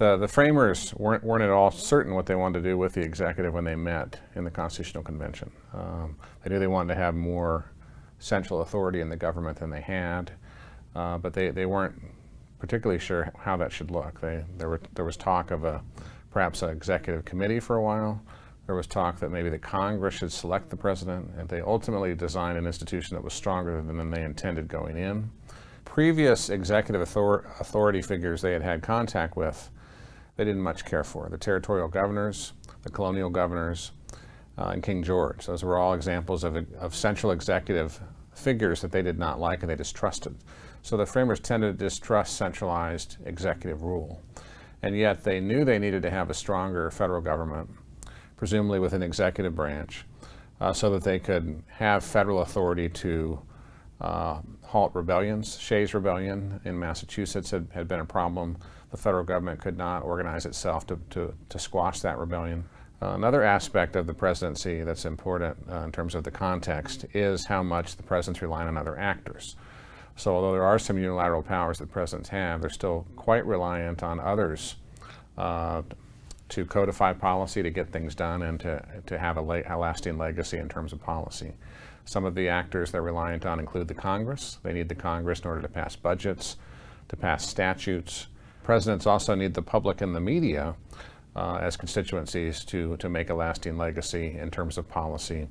The framers weren't at all certain what they wanted to do with the executive when they met in the Constitutional Convention. They knew they wanted to have more central authority in the government than they had, but they weren't particularly sure how that should look. There was talk of perhaps an executive committee for a while. There was talk that maybe the Congress should select the president, and they ultimately designed an institution that was stronger than they intended going in. Previous executive authority figures they had contact with, they didn't much care for. The territorial governors, the colonial governors, and King George. Those were all examples of central executive figures that they did not like and they distrusted. So the framers tended to distrust centralized executive rule. And yet they knew they needed to have a stronger federal government, presumably with an executive branch, so that they could have federal authority to halt rebellions. Shays' Rebellion in Massachusetts had been a problem. The federal government could not organize itself to squash that rebellion. Another aspect of the presidency that's important in terms of the context is how much the president's relying on other actors. So although there are some unilateral powers that presidents have, they're still quite reliant on others to codify policy, to get things done, and to have a lasting legacy in terms of policy. Some of the actors they're reliant on include the Congress. They need the Congress in order to pass budgets, to pass statutes. Presidents also need the public and the media as constituencies to make a lasting legacy in terms of policy,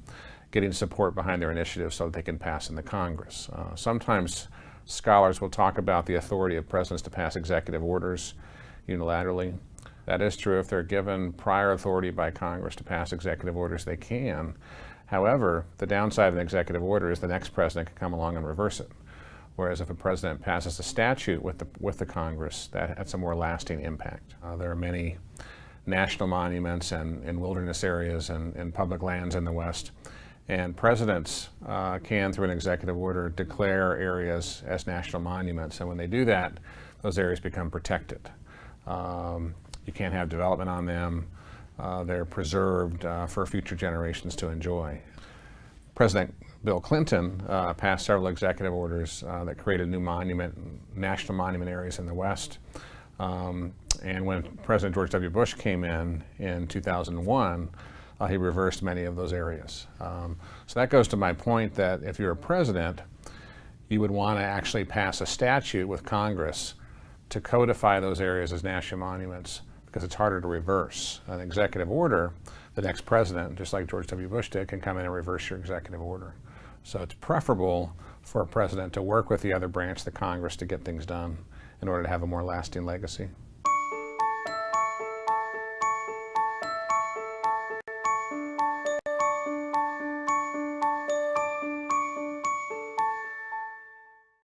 getting support behind their initiatives so that they can pass in the Congress. Sometimes scholars will talk about the authority of presidents to pass executive orders unilaterally. That is true. If they're given prior authority by Congress to pass executive orders, they can. However, the downside of an executive order is the next president can come along and reverse it. Whereas if a president passes a statute with the Congress, that's a more lasting impact. There are many national monuments and wilderness areas and public lands in the West. And presidents can, through an executive order, declare areas as national monuments. And when they do that, those areas become protected. You can't have development on them. They're preserved for future generations to enjoy. President Bill Clinton passed several executive orders that created new national monument areas in the West. And when President George W. Bush came in 2001, he reversed many of those areas. So that goes to my point that if you're a president, you would want to actually pass a statute with Congress to codify those areas as national monuments, because it's harder to reverse. An executive order, the next president, just like George W. Bush did, can come in and reverse your executive order. So it's preferable for a president to work with the other branch, the Congress, to get things done in order to have a more lasting legacy.